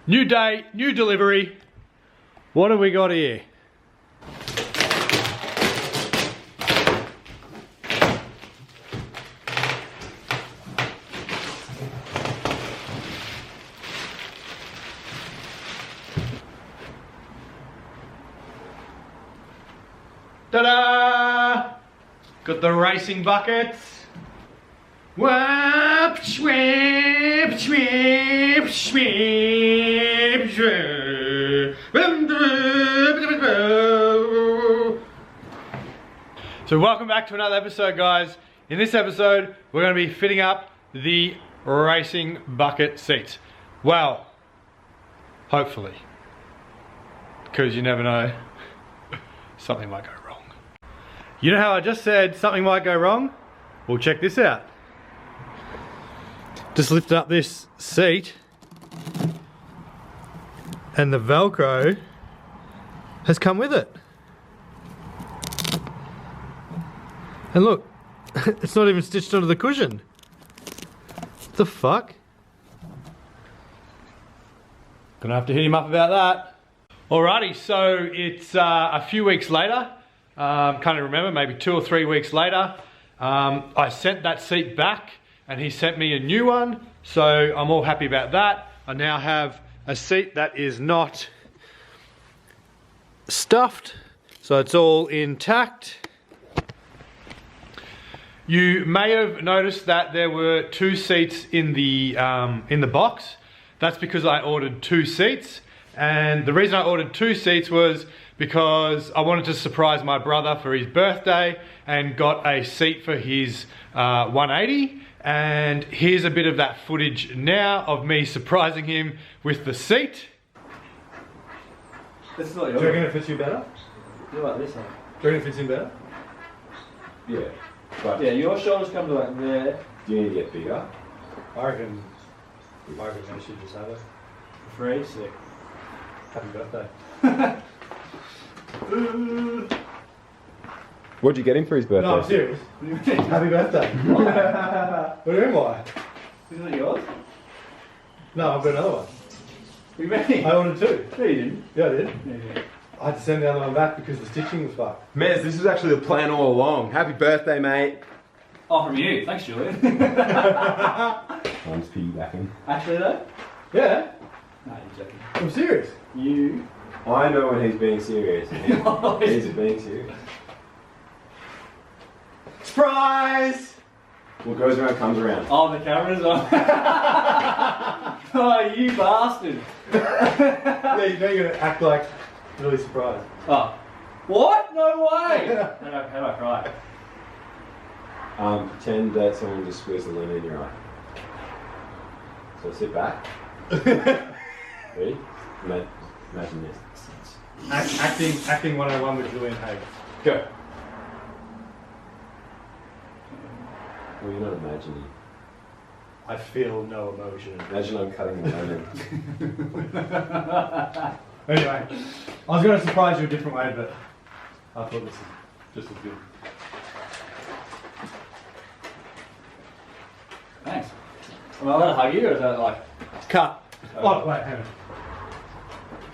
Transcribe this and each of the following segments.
New day, new delivery. What have we got here? Ta-da! Got the racing buckets. Whoop, swip, swip, swip, swip. So welcome back to another episode, guys. In this episode, we're going to be fitting up the racing bucket seats. Well, hopefully. Because you never know. Something might go wrong. You know how I just said something might go wrong? Well, check this out. Just lifted up this seat and the Velcro has come with it. And look, it's not even stitched onto the cushion. What the fuck? Gonna have to hit him up about that. Alrighty, so it's a few weeks later. Can't even remember, maybe 2 or 3 weeks later. I sent that seat back and he sent me a new one. So I'm all happy about that. I now have a seat that is not stuffed. So it's all intact. You may have noticed that there were 2 seats in the box. That's because I ordered 2 seats. And the reason I ordered 2 seats was because I wanted to surprise my brother for his birthday and got a seat for his 180. And here's a bit of that footage now of me surprising him with the seat. This is not yours. Do you reckon it fits you better? You like this one? Do you reckon it fits him better? Yeah. But yeah, your shoulders come to like there. Do you need to get bigger? I reckon we should just have it. Free? Sick. Happy birthday. What'd you get him for his birthday? No, I'm serious. Happy birthday. What do you mean why? Isn't it yours? No, I've got another one. What do you mean? I ordered 2. No, you didn't. Yeah, I did. Yeah. I had to send the other one back because the stitching was fucked. Mez, this was actually the plan all along. Happy birthday, mate. Oh, from you. Thanks, Julian. I'm just piggybacking. Actually, though? Yeah, No, you're joking. I'm serious. You. I know when he's being serious. He's being serious. Surprise! What goes around comes around. Oh, the camera's on. Oh, you bastard. Yeah, now you're going to act like really surprised. Oh. What? No way! How do I cry? Pretend that someone just squeezed the lemon in your eye. So sit back. Ready? Imagine this. Acting 101 with Julian Haig. Go. Well, you're not imagining. I feel no emotion. Imagine I'm cutting the lemon. Anyway, I was going to surprise you a different way, but I thought this is just as good. Thanks. Am I allowed to hug you, or is that like... Cut. Oh, wait, hang on.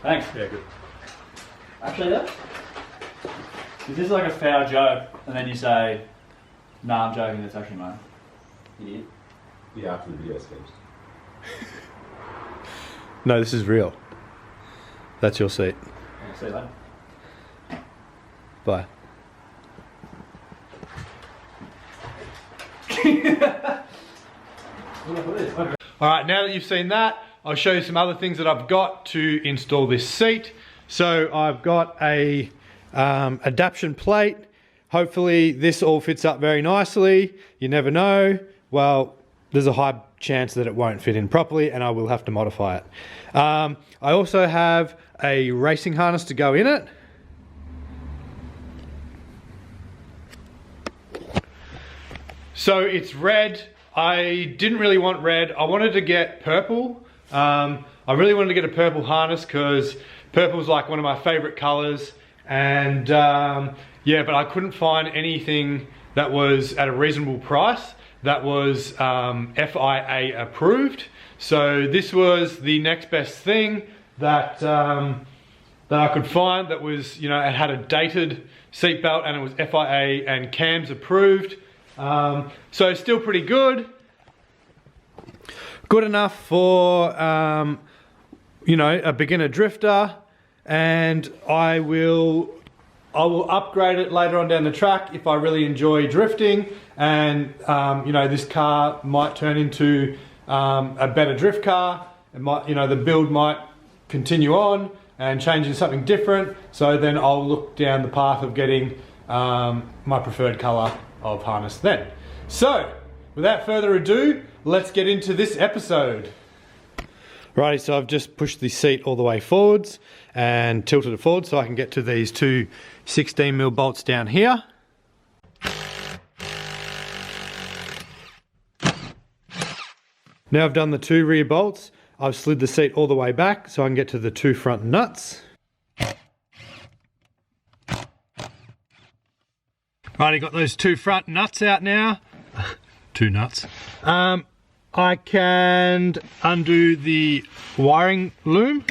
Thanks. Yeah, good. Actually, though, is this like a foul joke, and then you say, nah, I'm joking, that's actually mine? Idiot. Yeah, after the video's finished. No, this is real. That's your seat. I'll see you later. Bye. Alright, now that you've seen that, I'll show you some other things that I've got to install this seat. So I've got a adaptation plate. Hopefully this all fits up very nicely. You never know. Well, there's a high chance that it won't fit in properly and I will have to modify it. I also have a racing harness to go in it. So it's red. I didn't really want red. I wanted to get purple. I really wanted to get a purple harness because purple is like one of my favorite colors. And yeah, but I couldn't find anything that was at a reasonable price that was FIA approved. So this was the next best thing that that I could find that was, you know, it had a dated seatbelt and it was FIA and CAMS approved. So still pretty good. Good enough for, you know, a beginner drifter, and I will upgrade it later on down the track if I really enjoy drifting, and you know, this car might turn into a better drift car. It might, you know, the build might continue on and change into something different. So then I'll look down the path of getting my preferred color of harness then. So without further ado, let's get into this episode. Righty, so I've just pushed the seat all the way forwards and tilted it forward so I can get to these two 16mm bolts down here. Now I've done the two rear bolts, I've slid the seat all the way back so I can get to the two front nuts. Righty, got those two front nuts out now. Two nuts. I can undo the wiring loom.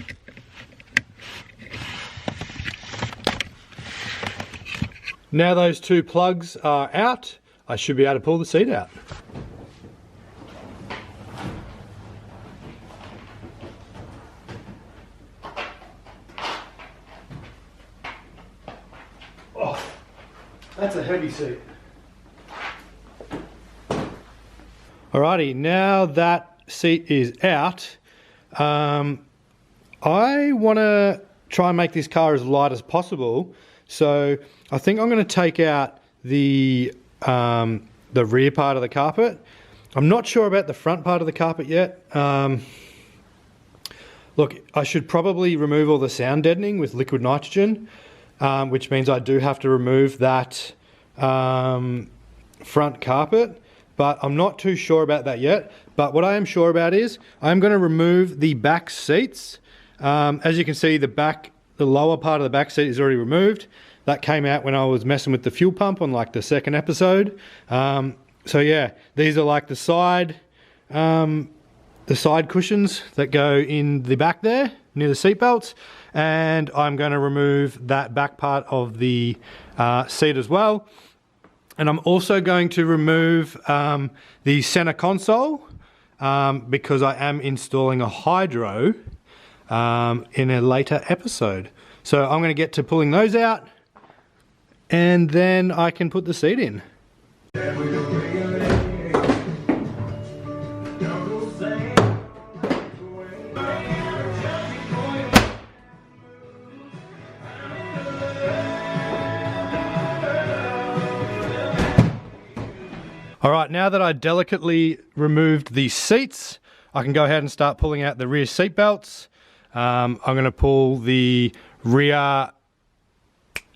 Now those two plugs are out, I should be able to pull the seat out. Oh, that's a heavy seat. Alrighty, now that seat is out, I want to try and make this car as light as possible. So I think I'm going to take out the rear part of the carpet. I'm not sure about the front part of the carpet yet. Look, I should probably remove all the sound deadening with liquid nitrogen, which means I do have to remove that front carpet. But I'm not too sure about that yet. But what I am sure about is I'm going to remove the back seats. As you can see, the lower part of the back seat is already removed. That came out when I was messing with the fuel pump on like the second episode. So yeah, these are like the side cushions that go in the back there near the seat belts. And I'm going to remove that back part of the seat as well. And I'm also going to remove the center console because I am installing a hydro in a later episode. So I'm going to get to pulling those out and then I can put the seat in. Alright, now that I delicately removed the seats, I can go ahead and start pulling out the rear seat belts. I'm going to pull the rear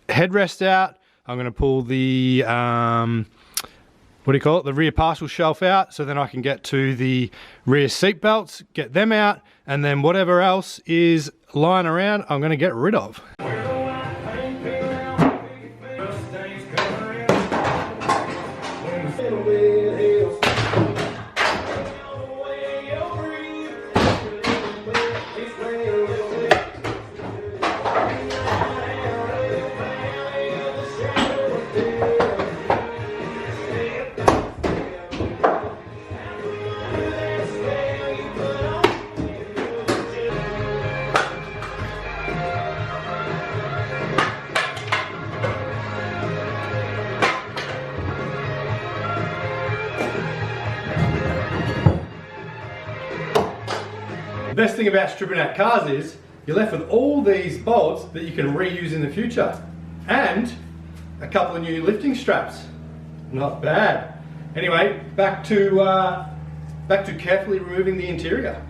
headrest out. I'm going to pull the, the rear parcel shelf out, so then I can get to the rear seat belts, get them out, and then whatever else is lying around, I'm going to get rid of. The best thing about stripping out cars is you're left with all these bolts that you can reuse in the future, and a couple of new lifting straps. Not bad. Anyway, back to carefully removing the interior.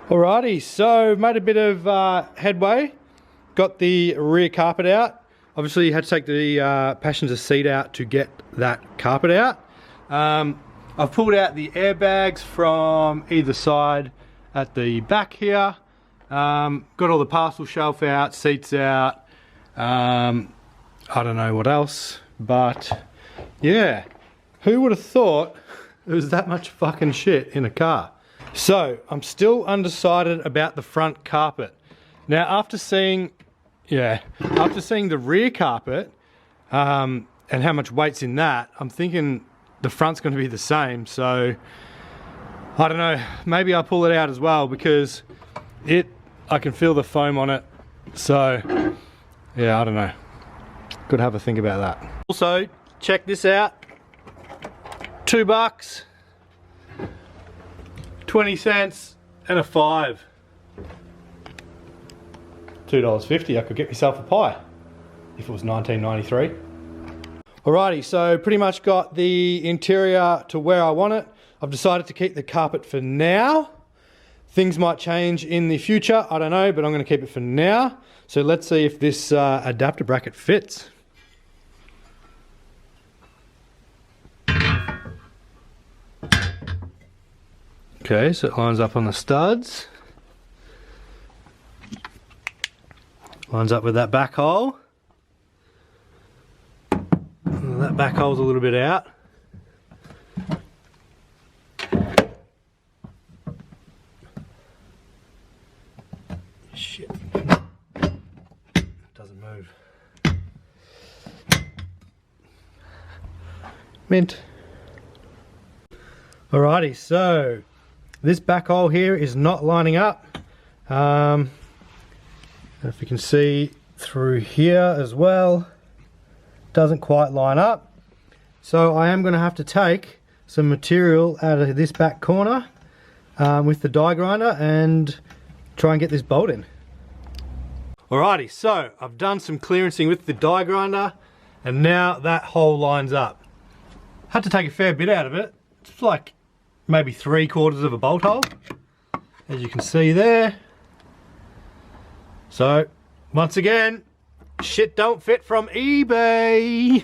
Alrighty, so made a bit of headway. Got the rear carpet out. Obviously you had to take the passenger seat out to get that carpet out. I've pulled out the airbags from either side at the back here. Got all the parcel shelf out, seats out, I don't know what else, but yeah, who would have thought there was that much fucking shit in a car? So I'm still undecided about the front carpet. Now after seeing the rear carpet and how much weight's in that, I'm thinking the front's going to be the same. So I don't know, maybe I'll pull it out as well, because I can feel the foam on it. So yeah, I don't know, could have a think about that. Also, check this out, $2, 20 cents and a 5. $2.50, I could get myself a pie if it was 1993. Alrighty, so pretty much got the interior to where I want it. I've decided to keep the carpet for now. Things might change in the future, I don't know, but I'm going to keep it for now. So let's see if this adapter bracket fits. Okay, so it lines up on the studs. Lines up with that back hole. And that back hole's a little bit out. Shit. Doesn't move. Mint. Alrighty, so this back hole here is not lining up. If you can see through here as well, doesn't quite line up. So I am going to have to take some material out of this back corner with the die grinder and try and get this bolt in. Alrighty, so I've done some clearancing with the die grinder and now that hole lines up. Had to take a fair bit out of it. It's like maybe 3/4 of a bolt hole, as you can see there. So, once again, shit don't fit from eBay.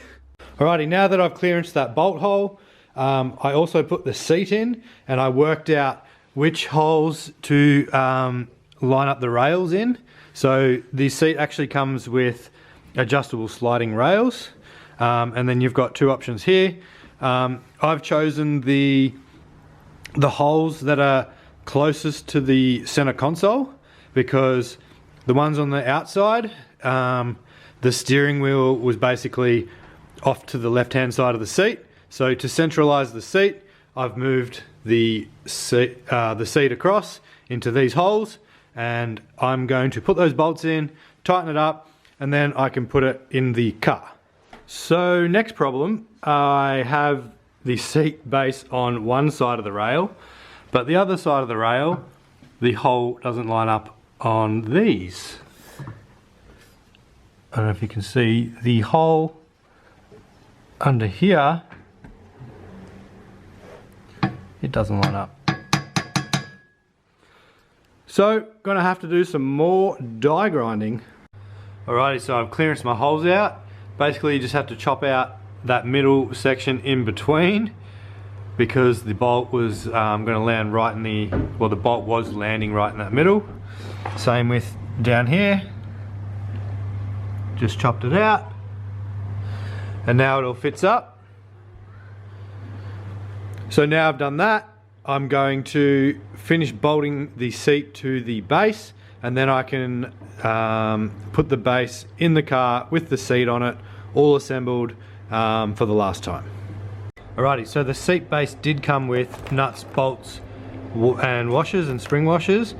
Alrighty, now that I've clearanced that bolt hole, I also put the seat in and I worked out which holes to line up the rails in. So the seat actually comes with adjustable sliding rails, and then you've got two options here. I've chosen the holes that are closest to the center console, because the ones on the outside, the steering wheel was basically off to the left hand side of the seat. So to centralize the seat, I've moved the seat across into these holes, and I'm going to put those bolts in, tighten it up, and then I can put it in the car. So next problem, I have the seat base on one side of the rail, but the other side of the rail, the hole doesn't line up on these. I don't know if you can see the hole under here, it doesn't line up. So gonna have to do some more die grinding. Alrighty, so I've clearanced my holes out. Basically you just have to chop out that middle section in between, because the bolt was going to land right in the, well, the bolt was landing right in that middle. Same with down here. Just chopped it out, and now it all fits up. So now I've done that, I'm going to finish bolting the seat to the base, and then I can put the base in the car with the seat on it, all assembled for the last time. Alrighty, so the seat base did come with nuts, bolts and washers and spring washers.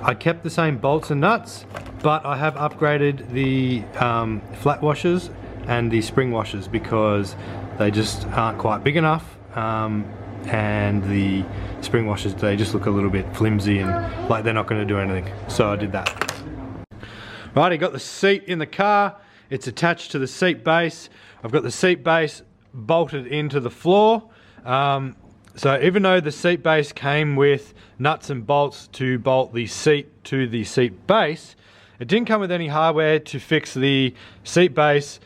I kept the same bolts and nuts, but I have upgraded the flat washers and the spring washers because they just aren't quite big enough, and the spring washers, they just look a little bit flimsy and like they're not going to do anything. So I did that. Right, I got the seat in the car. It's attached to the seat base. I've got the seat base bolted into the floor. So even though the seat base came with nuts and bolts to bolt the seat to the seat base, it didn't come with any hardware to fix the seat base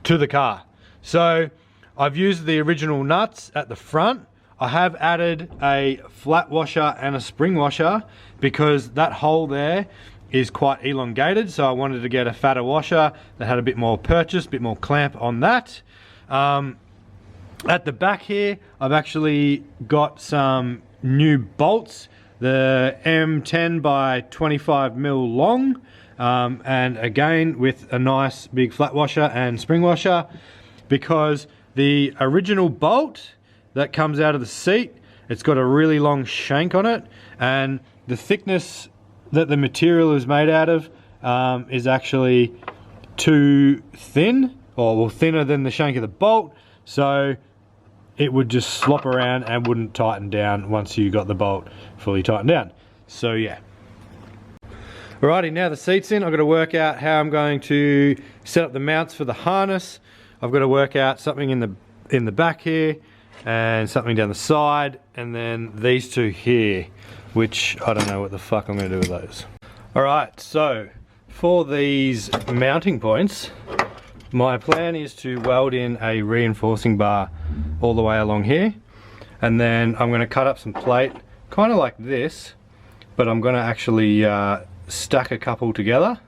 to the car. So I've used the original nuts at the front. I have added a flat washer and a spring washer because that hole there is quite elongated, so I wanted to get a fatter washer that had a bit more purchase, a bit more clamp on that. At the back here, I've actually got some new bolts, the M10 by 25 mil long, and again with a nice big flat washer and spring washer, because the original bolt that comes out of the seat, it's got a really long shank on it, and the thickness that the material is made out of is actually too thin, or well, thinner than the shank of the bolt, so it would just slop around and wouldn't tighten down once you got the bolt fully tightened down. So yeah. Alrighty, now the seat's in, I've got to work out how I'm going to set up the mounts for the harness. I've got to work out something in the back here, and something down the side, and then these two here, which I don't know what the fuck I'm going to do with those. Alright, so for these mounting points, my plan is to weld in a reinforcing bar all the way along here, and then I'm going to cut up some plate, kind of like this, but I'm going to actually stack a couple together,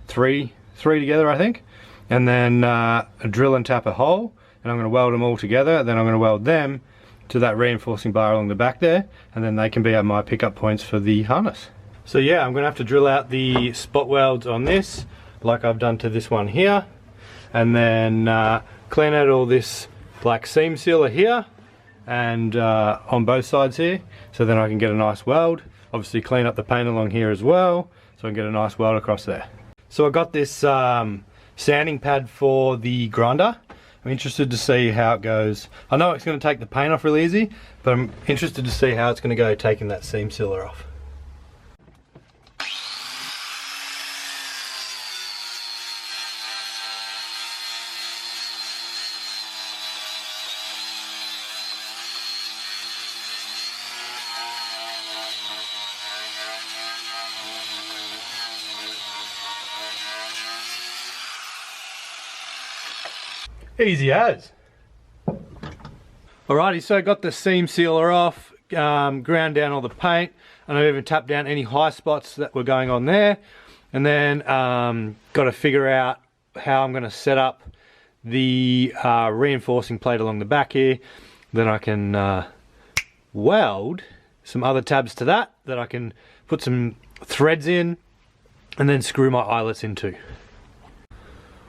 three together I think, and then drill and tap a hole, and I'm going to weld them all together. Then I'm going to weld them to that reinforcing bar along the back there, and then they can be my pickup points for the harness. So yeah, I'm going to have to drill out the spot welds on this, like I've done to this one here, and then clean out all this black seam sealer here, and on both sides here, so then I can get a nice weld. Obviously clean up the paint along here as well, so I can get a nice weld across there. So I got this sanding pad for the grinder. I'm interested to see how it goes. I know it's going to take the paint off really easy, but I'm interested to see how it's going to go taking that seam sealer off. Easy as. Alrighty, so I got the seam sealer off, ground down all the paint, and I even tapped down any high spots that were going on there, and then got to figure out how I'm going to set up the reinforcing plate along the back here. Then I can weld some other tabs to that I can put some threads in, and then screw my eyelets into.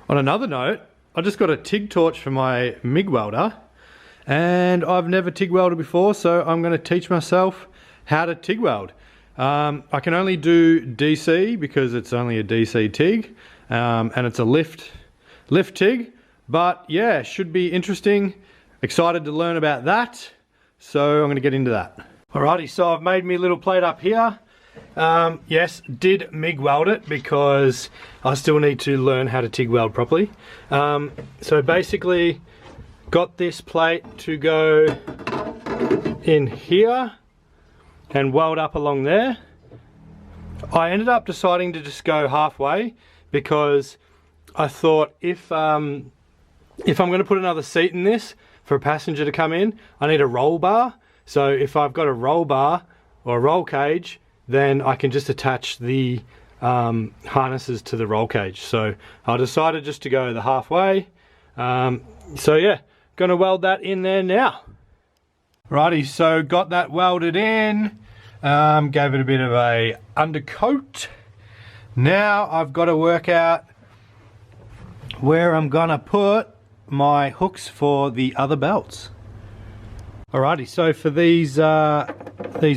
On another note, I just got a TIG torch for my MIG welder, and I've never TIG welded before, so I'm going to teach myself how to TIG weld. I can only do DC because it's only a DC TIG, and it's a lift TIG, but yeah, should be interesting. Excited to learn about that, so I'm going to get into that. Alrighty, so I've made me a little plate up here. Yes, did MIG weld it because I still need to learn how to TIG weld properly. So basically got this plate to go in here and weld up along there. I ended up deciding to just go halfway because I thought if I'm going to put another seat in this for a passenger to come in, I need a roll bar. So if I've got a roll bar or a roll cage, then I can just attach the harnesses to the roll cage. So I decided just to go the halfway. So yeah, gonna weld that in there now. Righty, so got that welded in, gave it a bit of a undercoat. Now I've got to work out where I'm gonna put my hooks for the other belts. Alrighty, so for these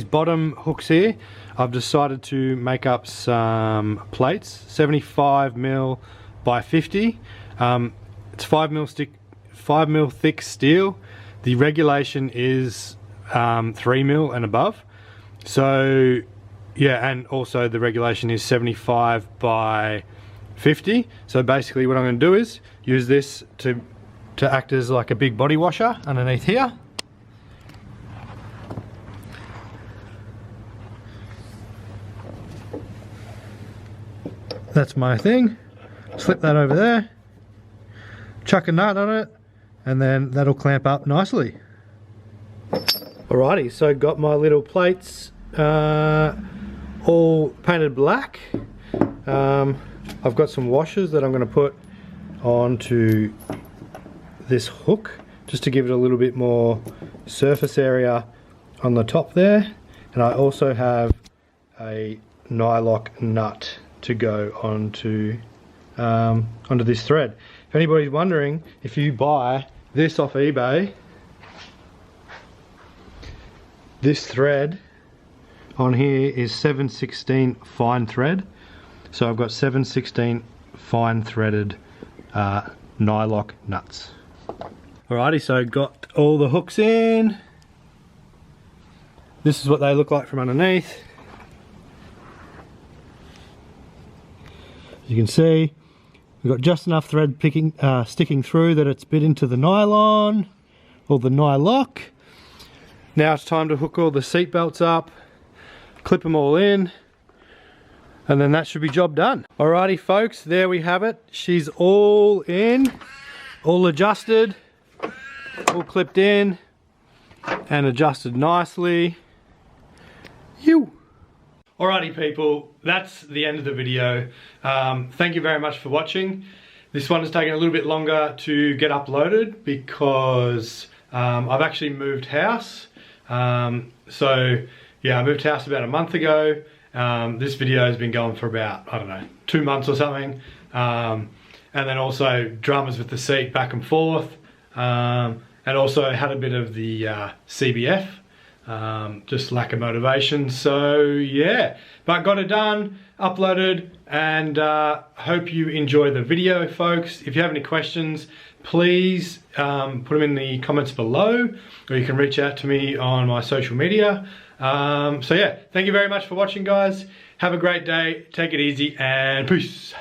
bottom hooks here, I've decided to make up some plates, 75mm by 50. It's 5mm thick steel. The regulation is 3mm and above. So yeah, and also the regulation is 75 by 50. So basically what I'm going to do is use this to act as like a big body washer underneath here. That's my thing. Slip that over there, chuck a nut on it, and then that'll clamp up nicely. Alrighty, so got my little plates all painted black. I've got some washers that I'm going to put onto this hook just to give it a little bit more surface area on the top there, and I also have a nylock nut to go onto this thread. If anybody's wondering, if you buy this off eBay, this thread on here is 7/16 fine thread, so I've got 7/16 fine threaded nylock nuts. Alrighty, so got all the hooks in. This is what they look like from underneath. As you can see, we've got just enough thread sticking through that it's bit into the nylon, or the nylock. Now it's time to hook all the seat belts up, clip them all in, and then that should be job done. Alrighty folks, there we have it. She's all in, all adjusted, all clipped in, and adjusted nicely. Alrighty people, that's the end of the video. Thank you very much for watching. This one has taken a little bit longer to get uploaded because I've actually moved house. So yeah, I moved house about a month ago. This video has been going for about, I don't know, 2 months or something. And then also dramas with the seat back and forth. And also had a bit of the CBF. Just lack of motivation, so yeah, but got it done, uploaded, and hope you enjoy the video folks. If you have any questions, please put them in the comments below, or you can reach out to me on my social media. So yeah, thank you very much for watching guys, have a great day, take it easy, and peace.